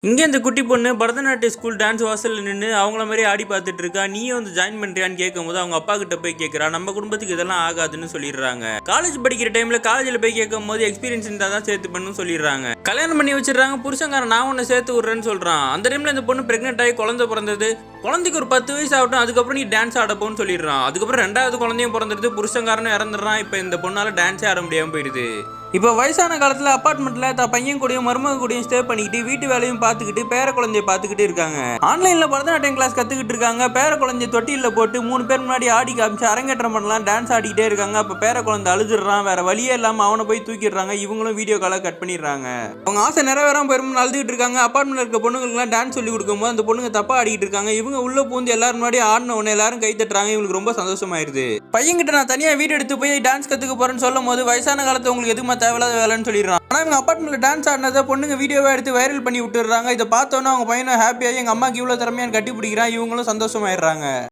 இங்கே இந்த குட்டி பொண்ணு பரதநாட்டிய ஸ்கூல் டான்ஸ் வாசலில் நின்று அவங்கள மாதிரி ஆடி பார்த்துட்டு இருக்கா. நீயும் வந்து ஜாயின் பண்ணுறியான்னு கேட்கும்போது அவங்க அப்பா கிட்ட போய் கேட்குறா. நம்ம குடும்பத்துக்கு இதெல்லாம் ஆகாதுன்னு சொல்லிடுறாங்க. காலேஜ் படிக்கிற டைம்ல காலேஜில் போய் கேட்கும் போது எக்ஸ்பீரியன்ஸ் இருந்தால் தான் சேர்த்து பண்ணுன்னு சொல்லிடுறாங்க. கல்யாணம் பண்ணி வச்சிடறாங்க. புருஷங்காரன் நான் உன்னை சேர்த்து விட்றேன்னு சொல்றான். அந்த டைம்ல இந்த பொண்ணு பிரெக்னென்ட் ஆகி குழந்தை பிறந்தது. குழந்தைக்கு ஒரு 10 வயசு ஆகட்டும், அதுக்கப்புறம் நீ டான்ஸ் ஆடப்போன்னு சொல்லிடுறான். அதுக்கப்புறம் 2வது குழந்தையும் பிறந்துடுது. புருஷங்காரனும் இறந்துடுறான். இப்போ இந்த பொண்ணால டான்ஸே ஆட முடியாமல் போயிடுது. இப்போ வயசான காலத்தில் அப்பார்ட்மெண்ட்டில் தான் பையன் கூடயும் மருமக கூடயும் ஸ்டே பண்ணிக்கிட்டு வீட்டு வேலையும் பார்த்துக்கிட்டு பேர குழந்தைய பார்த்துக்கிட்டு இருக்காங்க. ஆன்லைனில் பரதநாட்டியம் கிளாஸ் கற்றுக்கிட்டு இருக்காங்க. பேர குழந்தைய தொட்டியில் போட்டு 3 பேர் முன்னாடி ஆடி காமிச்சு அரங்கேற்றம் பண்ணலாம், டான்ஸ் ஆடிக்கிட்டே இருக்காங்க. அப்போ பேர குழந்தை அழுதுடுறான். வேற வழியே இல்லாமல் அவனை போய் தூக்கிடுறாங்க. இவங்களும் வீடியோ காலை கட் பண்ணிடுறாங்க. அவங்க ஆசை நிறைவேறாம போயிரும் அழுதுகிட்டு இருக்காங்க. அப்பார்ட்மெண்ட்டில் இருக்க பொண்ணுங்களுக்குலாம் டான்ஸ் சொல்லி கொடுக்கும்போது அந்த பொண்ணுங்க தப்பா ஆடிக்கிட்டு இருக்காங்க. இவங்க உள்ள பூந்து எல்லாரும் முன்னாடி ஆடின உடனே எல்லாரும் கை தட்டுறாங்க. இவங்களுக்கு ரொம்ப சந்தோஷமாயிருது. பையன்கிட்ட நான் தனியாக வீடு எடுத்து போய் டான்ஸ் கற்றுக்க போறேன்னு சொல்லும் போது வயசான காலத்தை உங்களுக்கு எதுவுமே தேவையில்லாத வேலைன்னு சொல்லிடுறான். ஆனா இவங்க அப்பார்ட்மெண்ட்ல டான்ஸ் ஆடினதை பொண்ணுங்க வீடியோவை எடுத்து வைரல் பண்ணி விட்டுறாங்க. இதை பார்த்தோன்னா அவங்க பையனை ஹாப்பியாகி எங்க அம்மாக்கு இவ்வளவு திறமையான்னு கட்டி பிடிக்கிறான். இவங்களும் சந்தோஷமாயிடுறாங்க.